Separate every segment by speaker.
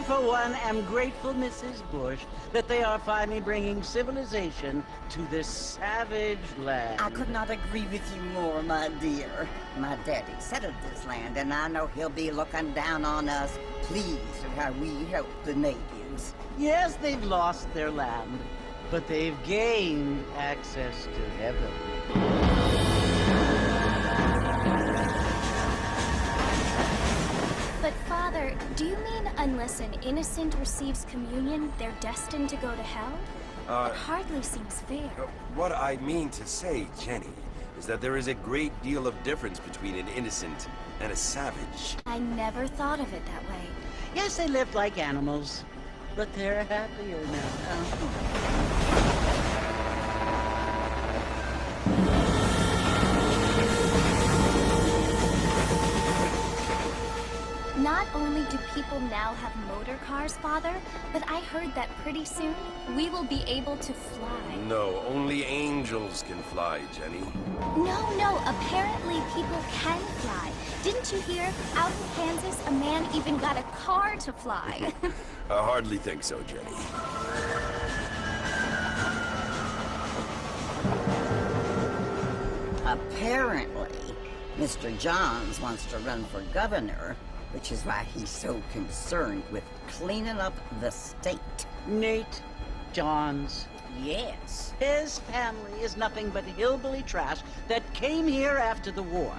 Speaker 1: For one, am grateful, Mrs. Bush, that they are finally bringing civilization to this savage land.
Speaker 2: I could not agree with you more, my dear. My daddy settled this land, and I know he'll be looking down on us, pleased at how we help the natives.
Speaker 1: Yes, they've lost their land, but they've gained access to heaven.
Speaker 3: But Father, do you mean unless an innocent receives communion, they're destined to go to hell? It hardly seems fair.
Speaker 4: What I mean to say, Jenny, is that there is a great deal of difference between an innocent and a savage.
Speaker 3: I never thought of it that way.
Speaker 1: Yes, they lived like animals, but they're happier now.
Speaker 3: Not only do people now have motor cars, Father, but I heard that pretty soon we will be able to fly.
Speaker 4: No, only angels can fly, Jenny.
Speaker 3: No, apparently people can fly. Didn't you hear? Out in Kansas, a man even got a car to fly.
Speaker 4: I hardly think so, Jenny.
Speaker 2: Apparently, Mr. Johns wants to run for governor, which is why he's so concerned with cleaning up the state.
Speaker 1: Nate Johns.
Speaker 2: Yes.
Speaker 1: His family is nothing but hillbilly trash that came here after the war.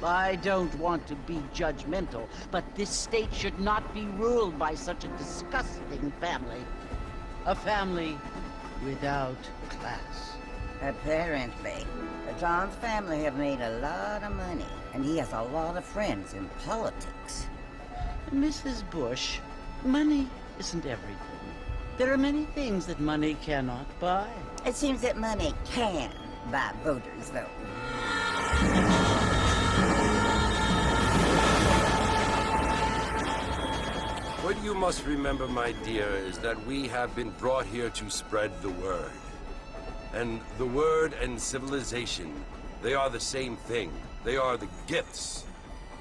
Speaker 1: I don't want to be judgmental, but this state should not be ruled by such a disgusting family. A family without class.
Speaker 2: Apparently. John's family have made a lot of money, and he has a lot of friends in politics.
Speaker 1: Mrs. Bush, money isn't everything. There are many things that money cannot buy.
Speaker 2: It seems that money can buy voters' vote.
Speaker 4: What you must remember, my dear, is that we have been brought here to spread the word. And the word and civilization, they are the same thing. They are the gifts.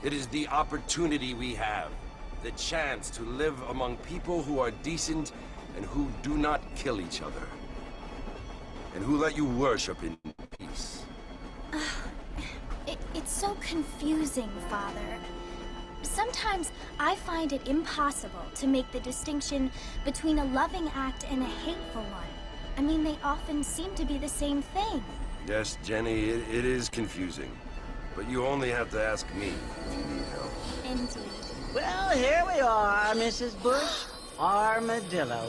Speaker 4: It is the opportunity we have, the chance to live among people who are decent and who do not kill each other. And who let you worship in peace.
Speaker 3: It's so confusing, Father. Sometimes I find it impossible to make the distinction between a loving act and a hateful one. I mean, they often seem to be the same thing.
Speaker 4: Yes, Jenny, it is confusing. But you only have to ask me if you need help.
Speaker 3: Indeed.
Speaker 1: Well, here we are, Mrs. Bush. Armadillo.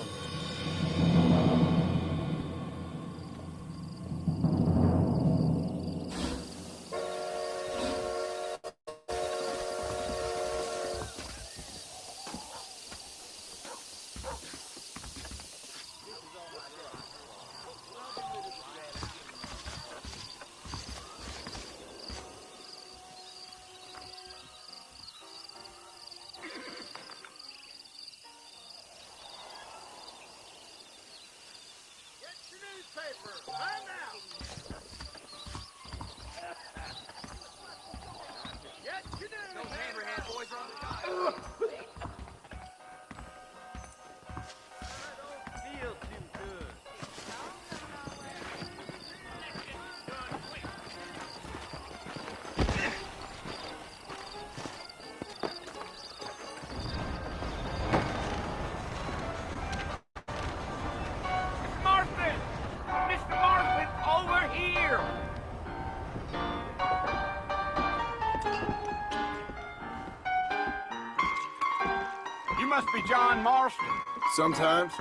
Speaker 5: You must be John Marston.
Speaker 6: Sometimes.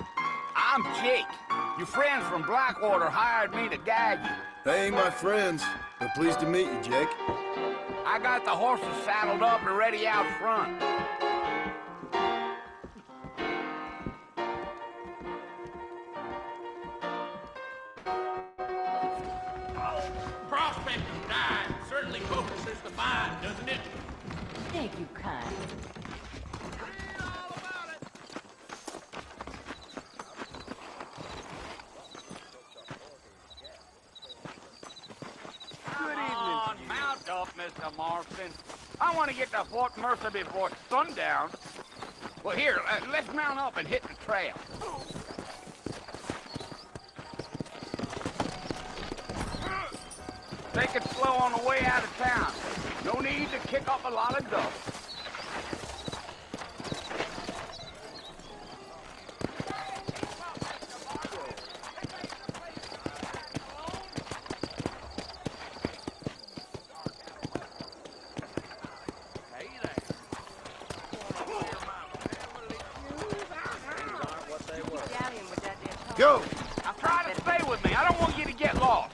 Speaker 5: I'm Jake. Your friends from Blackwater hired me to guide you.
Speaker 6: They ain't my friends, but pleased to meet you, Jake.
Speaker 5: I got the horses saddled up and ready out front.
Speaker 7: Prospectors died. Certainly focuses the mind, doesn't it?
Speaker 1: Thank you, kind.
Speaker 5: Mount up, Mr. Marston. I want to get to Fort Mercer before sundown. Well, here, let's mount up and hit the trail. Take it slow on the way out of town. No need to kick up a lot of dust.
Speaker 6: Go!
Speaker 5: Now try to stay with me. I don't want you to get lost.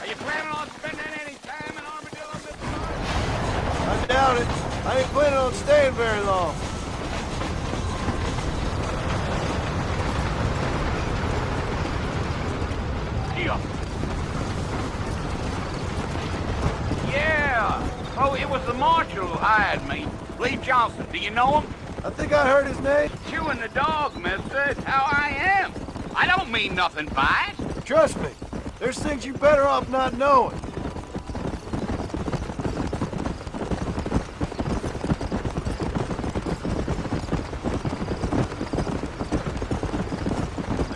Speaker 5: Are you planning on spending any time in Armadillo, Mr. Marston?
Speaker 6: I doubt it. I ain't planning on staying very long. Yeah. Oh, it was the marshal who hired me. Lee Johnson. Do you know him? I think I heard his name.
Speaker 5: Chewing the dog, mister. It's how I am. I don't mean nothing by it.
Speaker 6: Trust me, there's things you better off not knowing.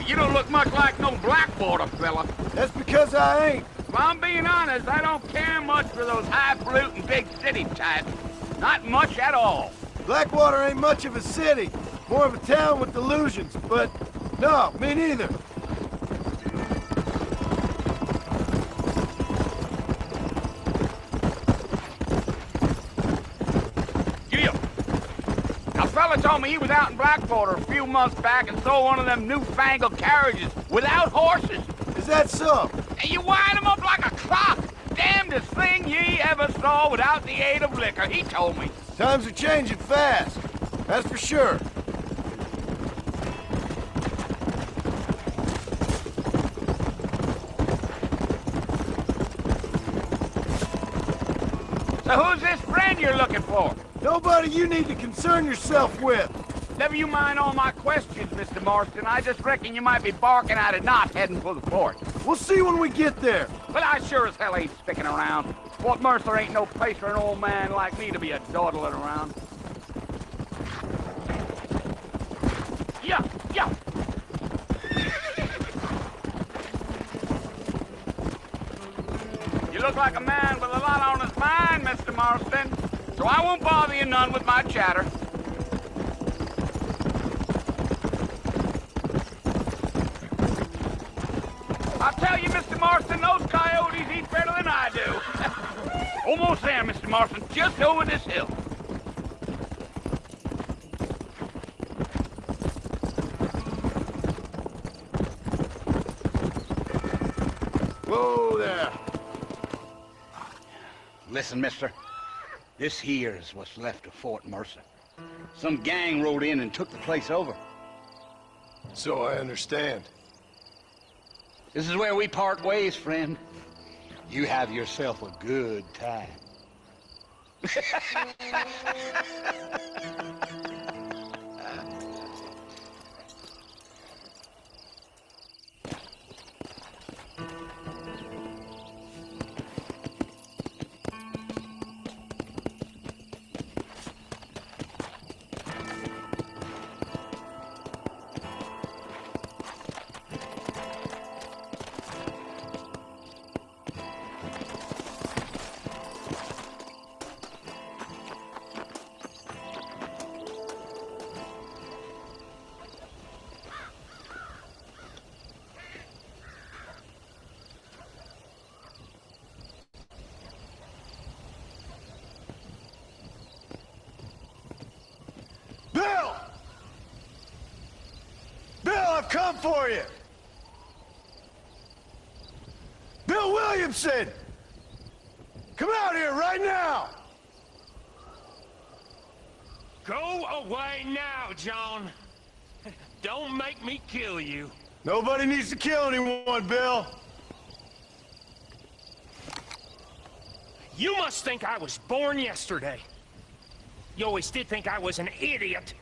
Speaker 5: You don't look much like no Blackwater fella.
Speaker 6: That's because I ain't.
Speaker 5: If I'm being honest, I don't care much for those highfalutin big city types. Not much at all.
Speaker 6: Blackwater ain't much of a city. More of a town with delusions, but No, me neither.
Speaker 5: A fella told me he was out in Blackwater a few months back and saw one of them newfangled carriages without horses.
Speaker 6: Is that so?
Speaker 5: And you wind them up like a clock. Damnedest thing ye ever saw without the aid of liquor, he told me.
Speaker 6: Times are changing fast. That's for sure.
Speaker 5: So who's this friend you're looking for?
Speaker 6: Nobody you need to concern yourself with.
Speaker 5: Never you mind all my questions, Mr. Marston. I just reckon you might be barking at a knot heading for the fort.
Speaker 6: We'll see when we get there.
Speaker 5: But I sure as hell ain't sticking around. Fort Mercer ain't no place for an old man like me to be a dawdling around. Yeah, yeah. You look like a man with a lot on his mind, Mr. Marston. So I won't bother you none with my chatter. I'll tell you, Mr. Marston, those coyotes eat better than I do. Almost there, Mr. Marston, just over this hill.
Speaker 6: Whoa there.
Speaker 5: Listen, mister. This here is what's left of Fort Mercer. Some gang rode in and took the place over.
Speaker 6: So I understand.
Speaker 5: This is where we part ways, friend. You have yourself a good time.
Speaker 6: Bill! Bill, I've come for you! Bill Williamson! Come out here right now!
Speaker 7: Go away now, John. Don't make me kill you.
Speaker 6: Nobody needs to kill anyone, Bill.
Speaker 7: You must think I was born yesterday. You always did think I was an idiot.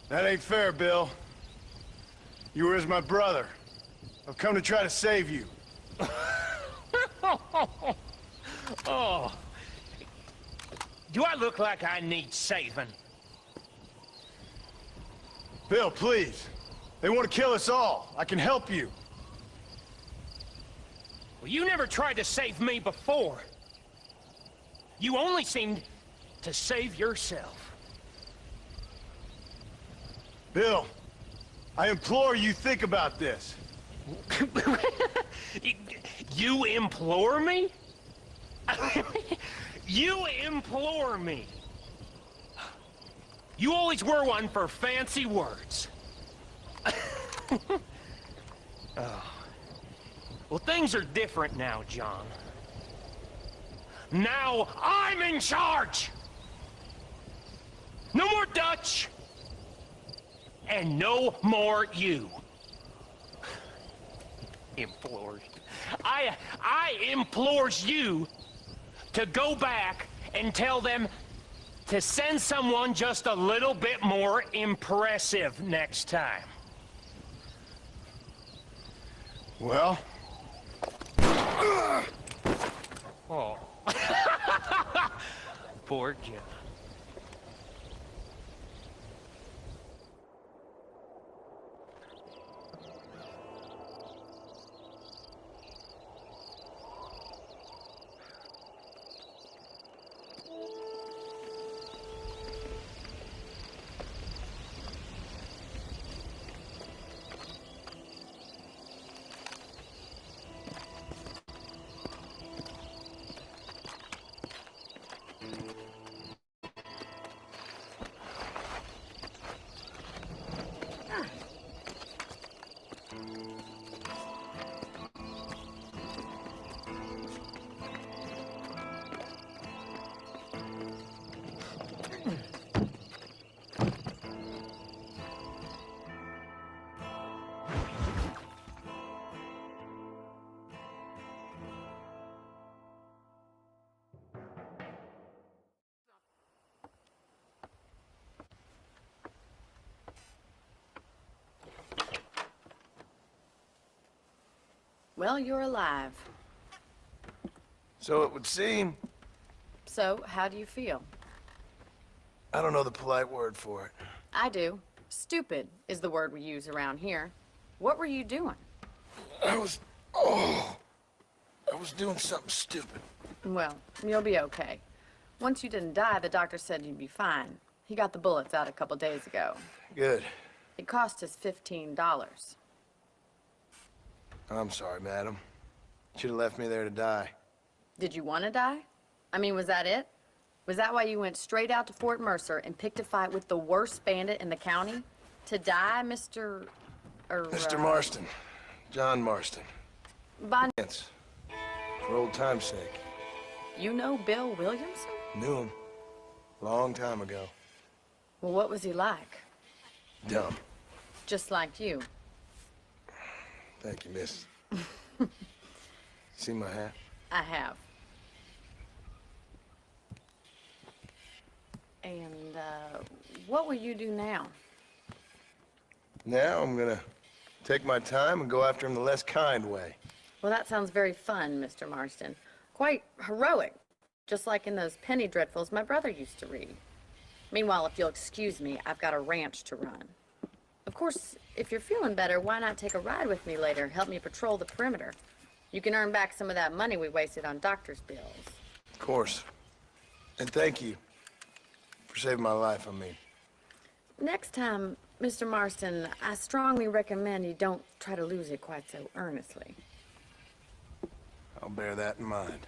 Speaker 6: That ain't fair, Bill. You were as my brother. I've come to try to save you.
Speaker 7: Oh. Do I look like I need saving?
Speaker 6: Bill, please. They want to kill us all. I can help you.
Speaker 7: Well, you never tried to save me before. You only seemed to save yourself.
Speaker 6: Bill, I implore you think about this.
Speaker 7: You implore me? You implore me. You always were one for fancy words. Oh. Well, things are different now, John. Now I'm in charge! No more Dutch! And no more you. Implores. I implores you to go back and tell them to send someone just a little bit more impressive next time.
Speaker 6: Well?
Speaker 7: Oh. Poor John.
Speaker 8: Well, you're alive.
Speaker 6: So it would seem.
Speaker 8: So, how do you feel?
Speaker 6: I don't know the polite word for it.
Speaker 8: I do. Stupid is the word we use around here. What were you doing?
Speaker 6: I was doing something stupid.
Speaker 8: Well, you'll be okay. Once you didn't die, the doctor said you'd be fine. He got the bullets out a couple days ago.
Speaker 6: Good.
Speaker 8: It cost us $15.
Speaker 6: I'm sorry, madam. Should have left me there to die.
Speaker 8: Did you want to die? I mean, was that it? Was that why you went straight out to Fort Mercer and picked a fight with the worst bandit in the county? To die, Mr.
Speaker 6: Mr. Marston. John Marston.
Speaker 8: Bon...
Speaker 6: Yes. For old time's sake.
Speaker 8: You know Bill Williamson?
Speaker 6: Knew him. Long time ago.
Speaker 8: Well, what was he like?
Speaker 6: Dumb.
Speaker 8: Just like you.
Speaker 6: Thank you, miss. See my hat?
Speaker 8: I have. And, what will you do now?
Speaker 6: Now I'm gonna take my time and go after him the less kind way.
Speaker 8: Well, that sounds very fun, Mr. Marston. Quite heroic. Just like in those penny dreadfuls my brother used to read. Meanwhile, if you'll excuse me, I've got a ranch to run. Of course, if you're feeling better, why not take a ride with me later? Help me patrol the perimeter. You can earn back some of that money we wasted on doctor's bills.
Speaker 6: Of course. And thank you for saving my life, I mean.
Speaker 8: Next time, Mr. Marston, I strongly recommend you don't try to lose it quite so earnestly.
Speaker 6: I'll bear that in mind.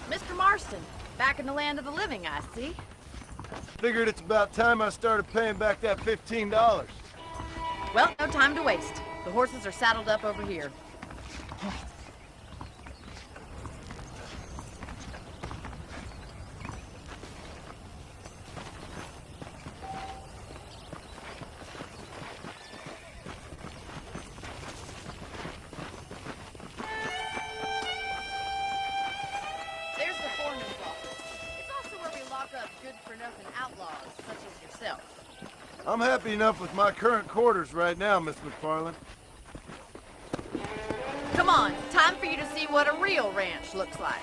Speaker 8: Mr. Marston, back in the land of the living, I see.
Speaker 6: Figured it's about time I started paying back that $15.
Speaker 8: Well, no time to waste. The horses are saddled up over here. There's the foreman's office. It's also where we lock up good-for-nothing outlaws, such as yourself.
Speaker 6: I'm happy enough with my current quarters right now, Miss McFarland.
Speaker 8: Come on, time for you to see what a real ranch looks like.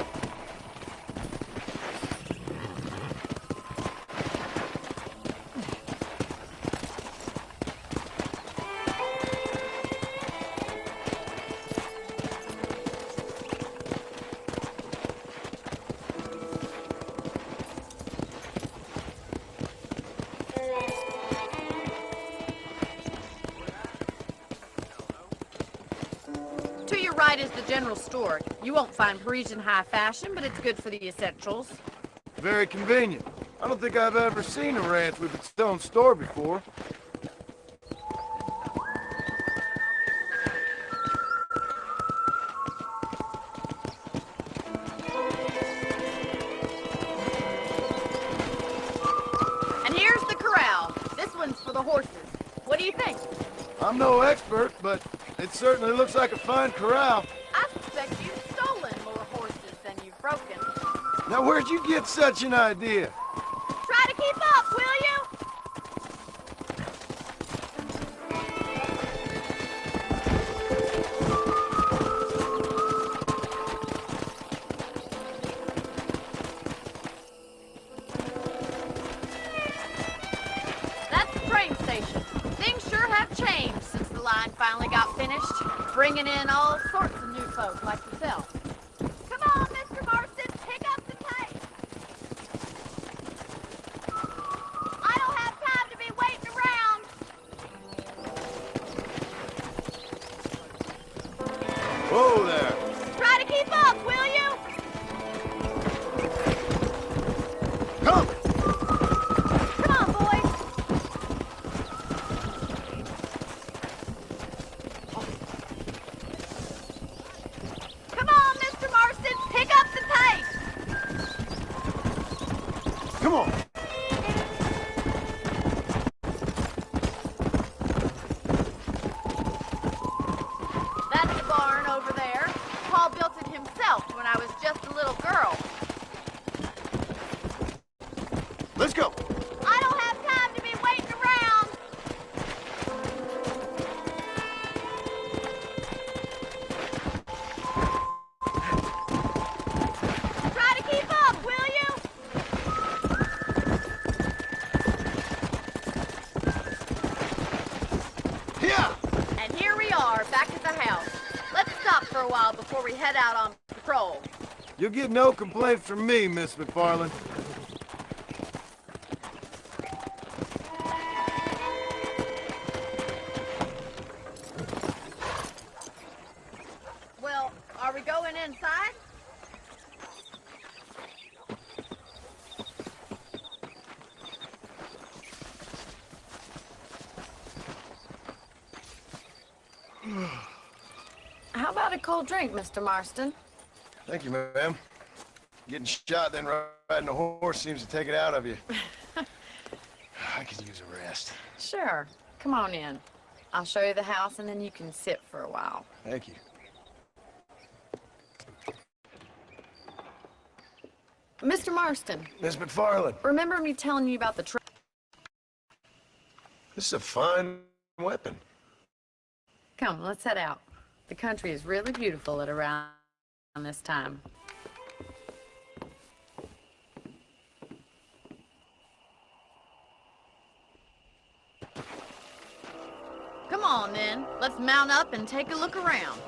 Speaker 8: To your right is the general store. You won't find Parisian high fashion, but it's good for the essentials.
Speaker 6: Very convenient. I don't think I've ever seen a ranch with its own store before.
Speaker 8: And here's the corral. This one's for the horses. What do you think?
Speaker 6: I'm no expert, but it certainly looks like a fine corral.
Speaker 8: I suspect you've stolen more horses than you've broken.
Speaker 6: Now, where'd you get such an idea?
Speaker 8: Try to keep up, will you? That's the train station. Things sure have changed since the line finally got finished, bringing in all sorts of new folks like yourself. Come on, Mr.
Speaker 6: Whoa there!
Speaker 3: Try to keep up, will you?
Speaker 6: Come!
Speaker 3: Come on, boys. Come on, Mr. Marston, pick up the pace.
Speaker 6: Come on!
Speaker 9: That's the barn over there. Paul built it himself when I was just a little girl.
Speaker 6: Let's go!
Speaker 9: I don't have time to be waiting around. Try to keep up, will you?
Speaker 6: Yeah!
Speaker 9: And here we are, back at the house. Let's stop for a while before we head out on patrol.
Speaker 6: You'll get no complaints from me, Miss McFarland.
Speaker 9: Well, are we going inside?
Speaker 8: How about a cold drink, Mr. Marston?
Speaker 6: Thank you, ma'am. Getting shot, then riding a horse seems to take it out of you. I could use a rest.
Speaker 8: Sure. Come on in. I'll show you the house, and then you can sit for a while.
Speaker 6: Thank you.
Speaker 8: Mr. Marston,
Speaker 6: Miss McFarland,
Speaker 8: remember me telling you about the
Speaker 6: this is a fine weapon.
Speaker 8: Come, let's head out. The country is really beautiful at around this time.
Speaker 9: Come on, then. Let's mount up and take a look around.